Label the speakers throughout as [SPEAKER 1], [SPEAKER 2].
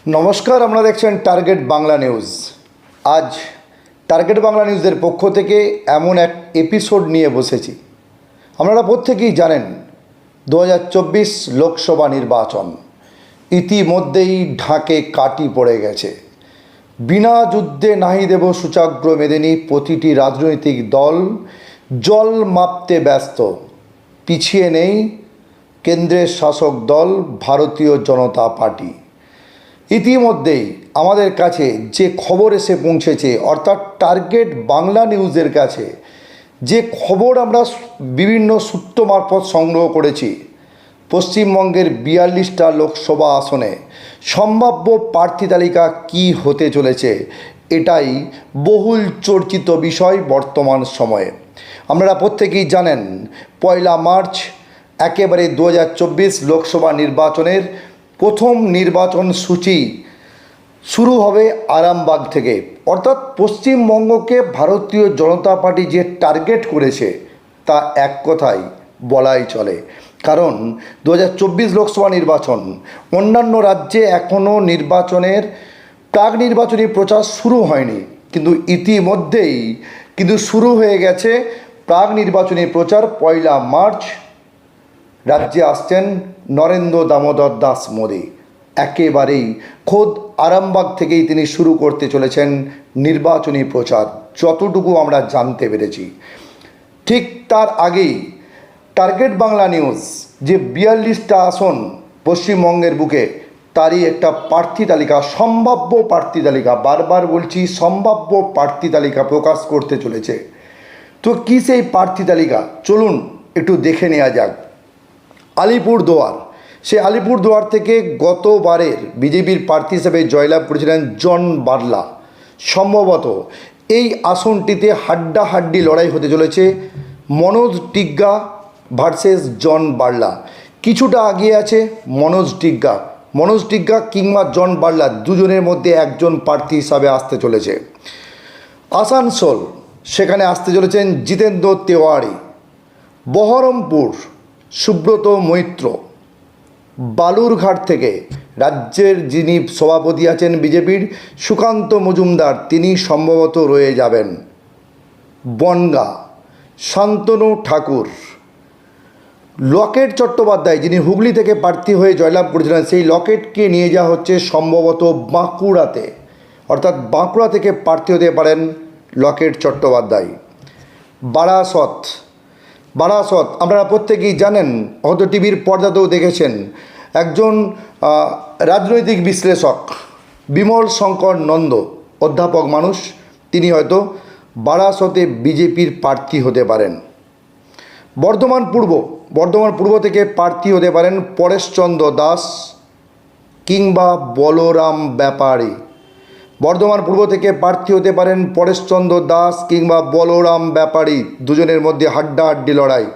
[SPEAKER 1] নমস্কার, আপনারা দেখছেন টার্গেট বাংলা নিউজ। আজ টার্গেট বাংলা নিউজের পক্ষ থেকে এমন এক এপিসোড নিয়ে বসেছি। আপনারা প্রত্যেকেই জানেন 2024 লোকসভা নির্বাচন ইতিমধ্যেই ঢাকে কাটি পড়ে গেছে। বিনা যুদ্ধে নাহি দেব সূচাগ্র মেদিনী, প্রতিটি রাজনৈতিক দল জল মাপতে ব্যস্ত। পিছিয়ে নেই কেন্দ্রের শাসক দল ভারতীয় জনতা পার্টি। ইতিমধ্যেই আমাদের কাছে যে খবর এসে পৌঁছেছে, অর্থাৎ টার্গেট বাংলা নিউজের কাছে যে খবর আমরা বিভিন্ন সূত্র মারফত সংগ্রহ করেছি, পশ্চিমবঙ্গের 42টা লোকসভা আসনে সম্ভাব্য প্রার্থী তালিকা কী হতে চলেছে, এটাই বহুল চর্চিত বিষয় বর্তমান সময়ে। আপনারা প্রত্যেকেই জানেন 1 মার্চ একেবারে 2024 লোকসভা নির্বাচনের প্রথম নির্বাচন সূচি শুরু হবে আরামবাগ থেকে। অর্থাৎ পশ্চিমবঙ্গকে ভারতীয় জনতা পার্টি যে টার্গেট করেছে তা এক কথায় বলাই চলে। কারণ 2024 লোকসভা নির্বাচন, অন্যান্য রাজ্যে এখনও নির্বাচনের প্রাক নির্বাচনী প্রচার শুরু হয়নি, কিন্তু ইতিমধ্যেই শুরু হয়ে গেছে প্রাক নির্বাচনী প্রচার। 1 মার্চ রাজ্যে আসছেন নরেন্দ্র দামোদর দাস মোদী। একেবারেই খোদ আরামবাগ থেকেই তিনি শুরু করতে চলেছেন নির্বাচনী প্রচার, যতটুকু আমরা জানতে পেরেছি। ঠিক তার আগেই টার্গেট বাংলা নিউজ যে 42টা আসন পশ্চিমবঙ্গের বুকে, তারই একটা প্রার্থী তালিকা, সম্ভাব্য প্রার্থী তালিকা, বারবার বলছি সম্ভাব্য প্রার্থী তালিকা প্রকাশ করতে চলেছে। তো কী সেই প্রার্থী তালিকা, চলুন একটু দেখে নেওয়া যাক। আলিপুরদুয়ার, সে আলিপুরদুয়ার থেকে গতবারের বিজেপির প্রার্থী হিসেবে জয়লাভ করেছিলেন জন বার্লা। সম্ভবত এই আসনটিতে হাড্ডাহাড্ডি লড়াই হতে চলেছে মনোজ টিগ্গা ভার্সেস জন বার্লা। কিছুটা আগিয়ে আছে মনোজ টিগ্গা কিংবা জন বার্লা, দুজনের মধ্যে একজন প্রার্থী হিসাবে আসতে চলেছে। আসানসোল, সেখানে আসতে চলেছেন জিতেন্দ্র তেওয়ারি। বহরমপুর, সুব্রত মৈত্র। বালুরঘাট থেকে রাজ্যের যিনি সভাপতি আছেন বিজেপির, সুকান্ত মজুমদার, তিনি সম্ভবত রয়ে যাবেন। বনগাঁ, শান্তনু ঠাকুর। লকেট চট্টোপাধ্যায়, যিনি হুগলি থেকে প্রার্থী হয়ে জয়লাভ করেছিলেন, সেই লকেটকে নিয়ে যাওয়া হচ্ছে সম্ভবত বাঁকুড়াতে, অর্থাৎ বাঁকুড়া থেকে প্রার্থী হতে পারেন লকেট চট্টোপাধ্যায়। বারাসত আপনারা প্রত্যেকেই জানেন, হয়তো টিভির পর্দাতেও দেখেছেন, একজন রাজনৈতিক বিশ্লেষক বিমল শঙ্কর নন্দ, অধ্যাপক মানুষ, তিনি হয়তো বারাসতে বিজেপির প্রার্থী হতে পারেন। বর্ধমান পূর্ব থেকে প্রার্থী হতে পারেন পরেশচন্দ্র দাস কিংবা বলরাম ব্যাপারী। বর্ধমান পূর্ব থেকে প্রার্থী হতে পারেন পরেশচন্দ্র দাস কিংবা বলরাম ব্যাপারী, দুজনের মধ্যে হাড্ডাহাড্ডি লড়াই।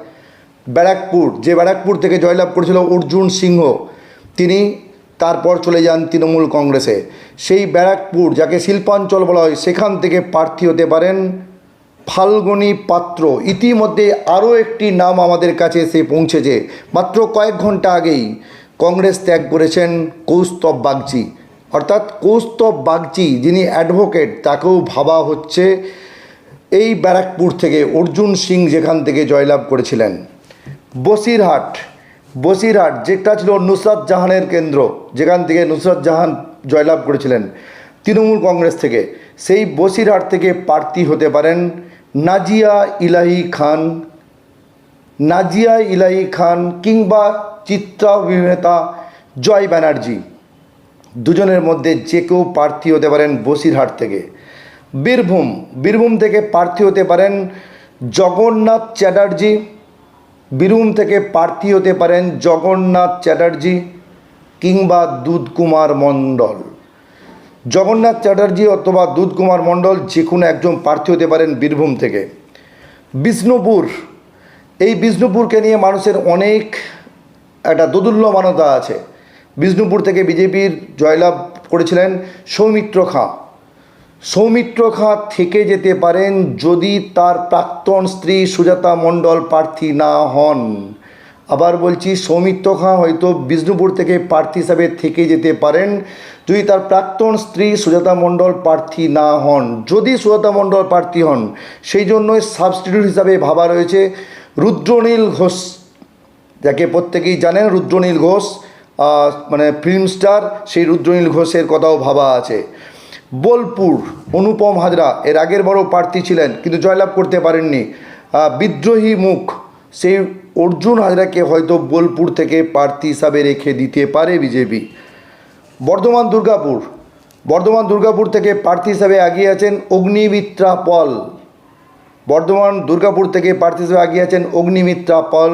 [SPEAKER 1] ব্যারাকপুর থেকে জয়লাভ করেছিল অর্জুন সিংহ, তিনি তারপর চলে যান তৃণমূল কংগ্রেসে। সেই ব্যারাকপুর, যাকে শিল্পাঞ্চল বলা হয়, সেখান থেকে প্রার্থী হতে পারেন ফাল্গুনী পাত্র। ইতিমধ্যে আরও একটি নাম আমাদের কাছে এসে পৌঁছেছে, মাত্র কয়েক ঘন্টা আগেই কংগ্রেস ত্যাগ করেছেন কৌস্তব বাগচি। অর্থাৎ কৌস্তব বাগচি, যিনি অ্যাডভোকেট, তাকেও ভাবা হচ্ছে এই ব্যারাকপুর থেকে, অর্জুন সিং যেখান থেকে জয়লাভ করেছিলেন। বসিরহাট, যেটা ছিল নুসরাত জাহানের কেন্দ্র, যেখান থেকে নুসরাত জাহান জয়লাভ করেছিলেন তৃণমূল কংগ্রেস থেকে, সেই বসিরহাট থেকে প্রার্থী হতে পারেন নাজিয়া ইলাহি খান কিংবা চিত্রা অভিনেতা জয় ব্যানার্জি। দুজনের মধ্যে যে কেউ প্রার্থী হতে পারেন বসিরহাট থেকে। বীরভূম থেকে প্রার্থী হতে পারেন জগন্নাথ চ্যাটার্জি কিংবা দুধকুমার মণ্ডল। জগন্নাথ চ্যাটার্জি অথবা দুধকুমার মণ্ডল, যে কোনো একজন প্রার্থী হতে পারেন বীরভূম থেকে। বিষ্ণুপুরকে নিয়ে মানুষের অনেক একটা দোদুল্যমানতা আছে। বিষ্ণুপুর থেকে বিজেপির জয়লাভ করেছিলেন সৌমিত্র খাঁ থেকে যেতে পারেন যদি তার প্রাক্তন স্ত্রী সুজাতা মণ্ডল প্রার্থী না হন। আবার বলছি, সৌমিত্র খাঁ হয়তো বিষ্ণুপুর থেকে প্রার্থী হিসাবে থেকে যেতে পারেন যদি তার প্রাক্তন স্ত্রী সুজাতা মণ্ডল প্রার্থী না হন। যদি সুজাতা মণ্ডল প্রার্থী হন, সেই জন্যই সাবস্টিটিউট হিসাবে ভাবা রয়েছে রুদ্রনীল ঘোষ, যাকে প্রত্যেকেই জানেন। রুদ্রনীল ঘোষ মানে ফিল্ম স্টার, সেই রুদ্রনীল ঘোষের কথাও ভাবা আছে। বোলপুর অনুপম হাজরা এর আগের বড় প্রার্থী ছিলেন কিন্তু জয়লাভ করতে পারেননি। বিদ্রোহী মুখ, সেই অর্জুন হাজরাকে হয়তো বোলপুর থেকে প্রার্থী হিসাবে রেখে দিতে পারে বিজেপি। বর্ধমান দুর্গাপুর থেকে প্রার্থী হিসাবে এগিয়ে আছেন অগ্নিমিত্রা পল। বর্ধমান দুর্গাপুর থেকে প্রার্থী হিসাবে এগিয়ে আছেন অগ্নিমিত্রা পল।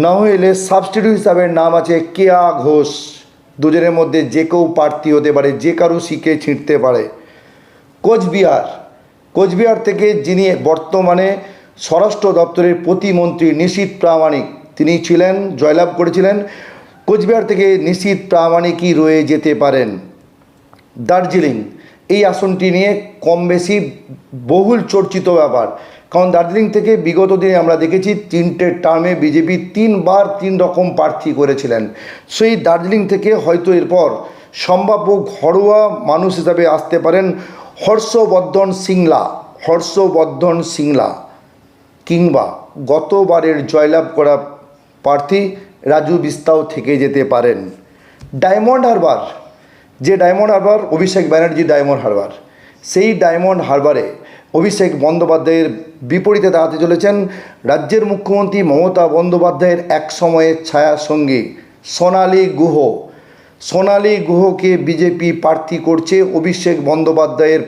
[SPEAKER 1] নইলে সাবস্টিটিউট হিসাবে নাম আছে কেয়া ঘোষ। দুজনের মধ্যে যে কেউ প্রার্থী হতে পারে, যে কারো শিখে ছিঁড়তে পারে। কোচবিহার থেকে যিনি বর্তমানে স্বরাষ্ট্র দপ্তরের প্রতিমন্ত্রী নিশীথ প্রামাণিক, তিনি ছিলেন, জয়লাভ করেছিলেন। কোচবিহার থেকে নিশীথ প্রামাণিকই রয়ে যেতে পারেন। দার্জিলিং, এই আসনটি নিয়ে কম বেশি বহুল চর্চিত ব্যাপার, কারণ দার্জিলিং থেকে বিগত দিনে আমরা দেখেছি 3টে টার্মে বিজেপি 3বার 3 রকম প্রার্থী করেছিলেন। সেই দার্জিলিং থেকে হয়তো এরপর সম্ভাব্য ঘরোয়া মানুষ হিসাবে আসতে পারেন হর্ষবর্ধন সিংলা, কিংবা গতবারের জয়লাভ করা প্রার্থী রাজু বিস্তাও থেকে যেতে পারেন। ডায়মন্ড হারবার, অভিষেক ব্যানার্জি ডায়মন্ড হারবার, সেই ডায়মন্ড হারবারে অভিষেক বন্দ্যোপাধ্যায়ের বিপরীতে দাঁড়াতে চলেছেন রাজ্যের মুখ্যমন্ত্রী মমতা বন্দ্যোপাধ্যায়ের এক সময়ের ছায়াসঙ্গী সোনালী গুহকে বিজেপি প্রার্থী করছে অভিষেক বন্দ্যোপাধ্যায়ের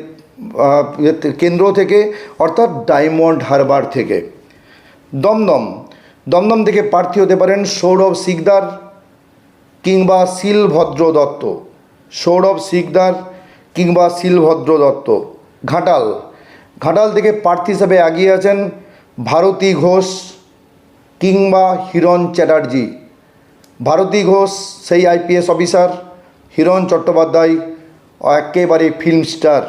[SPEAKER 1] কেন্দ্র থেকে, অর্থাৎ ডায়মন্ড হারবার থেকে। দমদম থেকে প্রার্থী হতে পারেন সৌরভ সিকদার কিংবা শিলভদ্র দত্ত। ঘাটাল থেকে প্রার্থী হিসাবে এগিয়ে আছেন ভারতী ঘোষ কিংবা হিরণ চ্যাটার্জি। ভারতী ঘোষ সেই আইপিএস অফিসার, হিরণ চট্টোপাধ্যায় একেবারে ফিল্ম স্টার।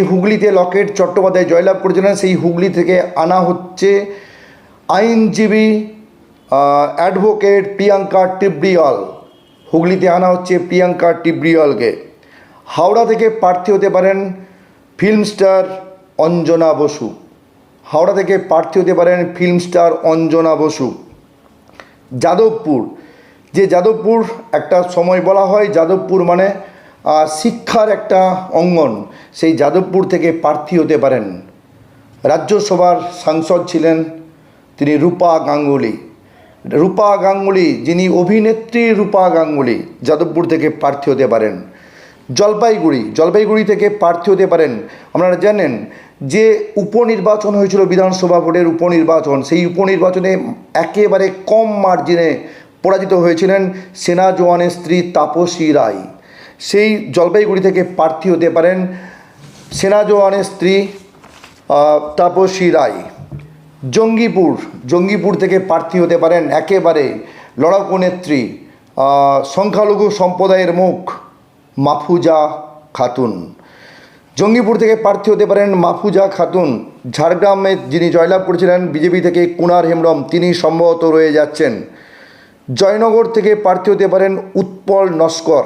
[SPEAKER 1] হুগলিতে লকেট চট্টোপাধ্যায় জয়লাভ করেছিলেন, সেই হুগলি থেকে আনা হচ্ছে আইনজীবী অ্যাডভোকেট প্রিয়াঙ্কা টিব্রিয়ালকে। হাওড়া থেকে প্রার্থী হতে পারেন ফিল্ম স্টার অঞ্জনা বসু। যাদবপুর একটা সময় বলা হয় যাদবপুর মানে শিক্ষার একটা অঙ্গন, সেই যাদবপুর থেকে প্রার্থী হতে পারেন রাজ্যসভার সাংসদ ছিলেন তিনি রূপা গাঙ্গুলি, যিনি অভিনেত্রী রূপা গাঙ্গুলি, যাদবপুর থেকে প্রার্থী হতে পারেন। জলপাইগুড়ি থেকে প্রার্থী হতে পারেন, আপনারা জানেন যে উপনির্বাচন হয়েছিল, বিধানসভা ভোটের উপনির্বাচন, সেই উপনির্বাচনে একেবারে কম মার্জিনে পরাজিত হয়েছিলেন সেনা জওয়ানের স্ত্রী তাপসী রায়। সেই জলপাইগুড়ি থেকে প্রার্থী হতে পারেন সেনা জওয়ানের স্ত্রী তাপসী রায়। জঙ্গিপুর থেকে প্রার্থী হতে পারেন একেবারে লড়াকু নেত্রী, সংখ্যালঘু সম্প্রদায়ের মুখ মাফুজা খাতুন। জঙ্গিপুর থেকে প্রার্থী হতে পারেন মাফুজা খাতুন। ঝাড়গ্রামে যিনি জয়লাভ করেছিলেন বিজেপি থেকে কুনার হেমব্রম, তিনি সম্ভবত রয়ে যাচ্ছেন। জয়নগর থেকে প্রার্থী হতে পারেন উৎপল নস্কর।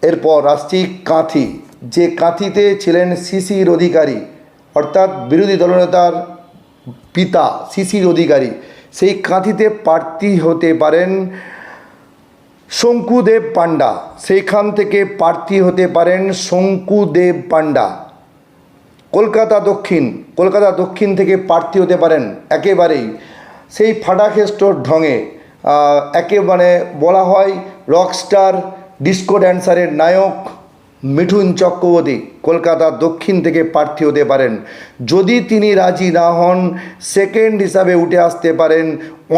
[SPEAKER 1] এরপর আসছি কাঁথি, যে কাঁথিতে ছিলেন শিশির অধিকারী, অর্থাৎ বিরোধী দলনেতার পিতা শিশির অধিকারী, সেই কাঁথিতে প্রার্থী হতে পারেন শঙ্কুদেব পাণ্ডা। সেইখান থেকে প্রার্থী হতে পারেন শঙ্কুদেব পাণ্ডা। কলকাতা দক্ষিণ থেকে প্রার্থী হতে পারেন একেবারেই সেই ফাটাখেস্টোর ঢঙে, একেবারে বলা হয় রকস্টার ডিস্কো ড্যান্সারের নায়ক মিঠুন চক্রবর্তী কলকাতা দক্ষিণ থেকে প্রার্থী হতে পারেন। যদি তিনি রাজি না হন, সেকেন্ড হিসাবে উঠে আসতে পারেন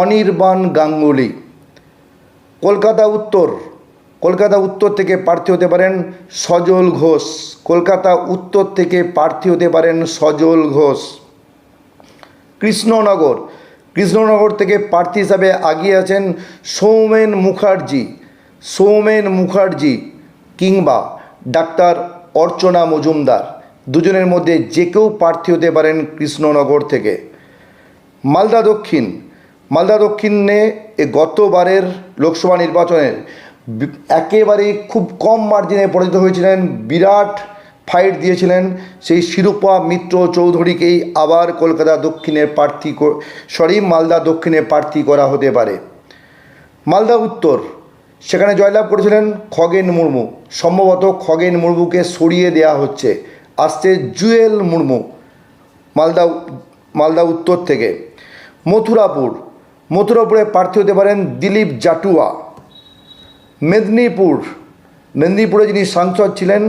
[SPEAKER 1] অনির্বাণ গাঙ্গুলি। কলকাতা উত্তর থেকে প্রার্থী হতে পারেন সজল ঘোষ। কৃষ্ণনগর থেকে প্রার্থী হিসাবে এগিয়ে আছেন সৌমেন মুখার্জি কিংবা ডাক্তার অর্চনা মজুমদার। দুজনের মধ্যে যে কেউ প্রার্থী হতে পারেন কৃষ্ণনগর থেকে। মালদা দক্ষিণে গতবারের লোকসভা নির্বাচনের একেবারে খুব কম মার্জিনে পরাজিত হয়েছিলেন, বিরাট ফাইট দিয়েছিলেন। সেই শিরূপা মিত্র চৌধুরীকেই আবার কলকাতা দক্ষিণের মালদা দক্ষিণে প্রার্থী করা হতে পারে। মালদা উত্তর, সেখানে জয়লাভ করেছিলেন খগেন মুর্মু। সম্ভবত খগেন মুর্মুকে সরিয়ে দেওয়া হচ্ছে, আসছে জুয়েল মুর্মু মালদা উত্তর থেকে। মথুরাপুরে প্রার্থী হতে পারেন দিলীপ জাটুয়া। মেদিনীপুরে যিনি সাংসদ ছিলেন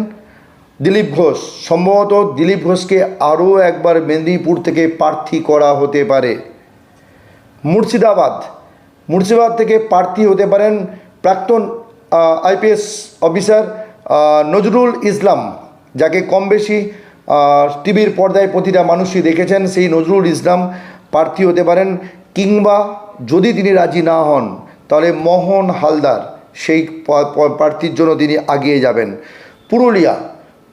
[SPEAKER 1] দিলীপ ঘোষ, সম্ভবত দিলীপ ঘোষকে আরও একবার মেদিনীপুর থেকে প্রার্থী করা হতে পারে। মুর্শিদাবাদ থেকে প্রার্থী হতে পারেন প্রাক্তন আইপিএস অফিসার নজরুল ইসলাম, যাকে কম বেশি টিভির পর্দায় প্রতিটা মানুষই দেখেছেন। সেই নজরুল ইসলাম প্রার্থী হতে পারেন, কিংবা যদি তিনি রাজি না হন তাহলে মোহন হালদার সেই প্রার্থীর জন্য তিনি আগিয়ে যাবেন।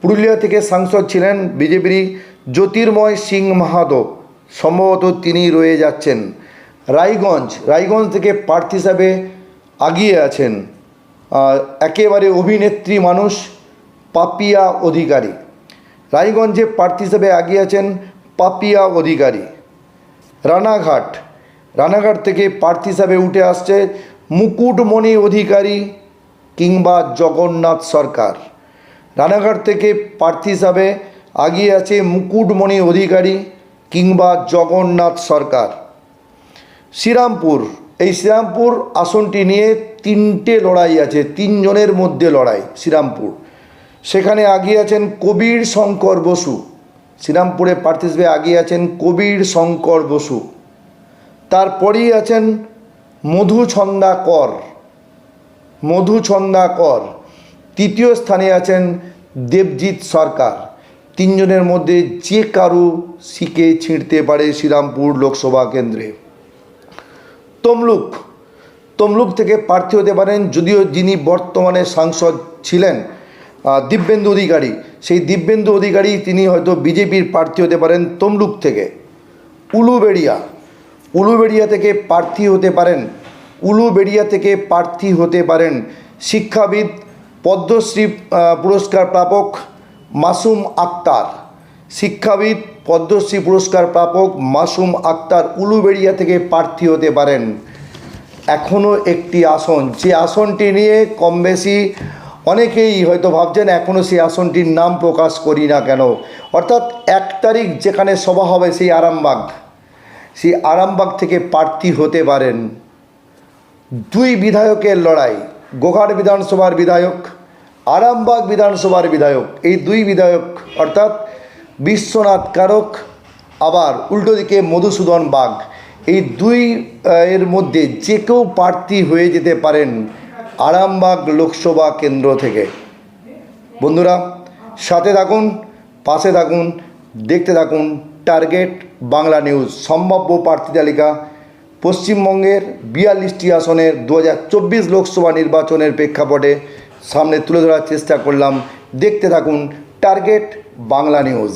[SPEAKER 1] পুরুলিয়া থেকে সাংসদ ছিলেন বিজেপির জ্যোতির্ময় সিং মাহাতো, সম্ভবত তিনি রয়ে যাচ্ছেন। রায়গঞ্জ থেকে প্রার্থী হিসাবে আগিয়ে আছেন একেবারে অভিনেত্রী মানুষ পাপিয়া অধিকারী। রায়গঞ্জে প্রার্থী হিসাবে আগিয়ে আছেন পাপিয়া অধিকারী। রানাঘাট থেকে প্রার্থী হিসাবে উঠে আসছে মুকুটমণি অধিকারী কিংবা জগন্নাথ সরকার। রানাঘাট থেকে প্রার্থী হিসাবে আগিয়ে আছে মুকুটমণি অধিকারী কিংবা জগন্নাথ সরকার। শ্রীরামপুর আসনটি নিয়ে তিনটে লড়াই আছে, তিনজনের মধ্যে লড়াই। সেখানে আগিয়ে আছেন কবীর শঙ্কর বসু। শ্রীরামপুরে প্রার্থী হিসেবে আগিয়ে আছেন কবীর শঙ্কর বসু। তারপরেই আছেন মধুছন্দা কর। তৃতীয় স্থানে আছেন দেবজিৎ সরকার। তিনজনের মধ্যে যে কারু শিকে ছিঁড়তে পারে শ্রীরামপুর লোকসভা কেন্দ্রে। তমলুক থেকে প্রার্থী হতে পারেন, যদিও যিনি বর্তমানে সাংসদ ছিলেন দিব্যেন্দু অধিকারী, সেই দিব্যেন্দু অধিকারী তিনি হয়তো বিজেপির প্রার্থী হতে পারেন তমলুক থেকে। উলুবেড়িয়া থেকে প্রার্থী হতে পারেন শিক্ষাবিদ পদ্মশ্রী পুরস্কার প্রাপক মাসুম আক্তার উলুবেড়িয়া থেকে প্রার্থী হতে পারেন। এখনও একটি আসন, যে আসনটি নিয়ে কম বেশি অনেকেই হয়তো ভাবছেন এখনও সেই আসনটির নাম প্রকাশ করি না কেন, অর্থাৎ 1 তারিখ যেখানে সভা হবে সেই আরামবাগ থেকে প্রার্থী হতে পারেন। 2 বিধায়কের লড়াই, গোঘাট বিধানসভার বিধায়ক, আরামবাগ বিধানসভার বিধায়ক। এই 2 বিধায়ক অর্থাৎ বিশ্বনাথ কারক আবার উল্টো দিকে মধুসূদন বাগ, এই 2 এর মধ্যে যে কেউ প্রার্থী হয়ে যেতে পারেন আরামবাগ লোকসভা কেন্দ্র থেকে। বন্ধুরা, সাথে থাকুন, পাশে থাকুন, দেখতে থাকুন টার্গেট বাংলা নিউজ। সম্ভাব্য প্রার্থী তালিকা পশ্চিমবঙ্গের 42টি আসনের 2024 লোকসভা নির্বাচনের প্রেক্ষাপটে সামনে তুলে ধরার চেষ্টা করলাম। দেখতে থাকুন টার্গেট বাংলা নিউজ।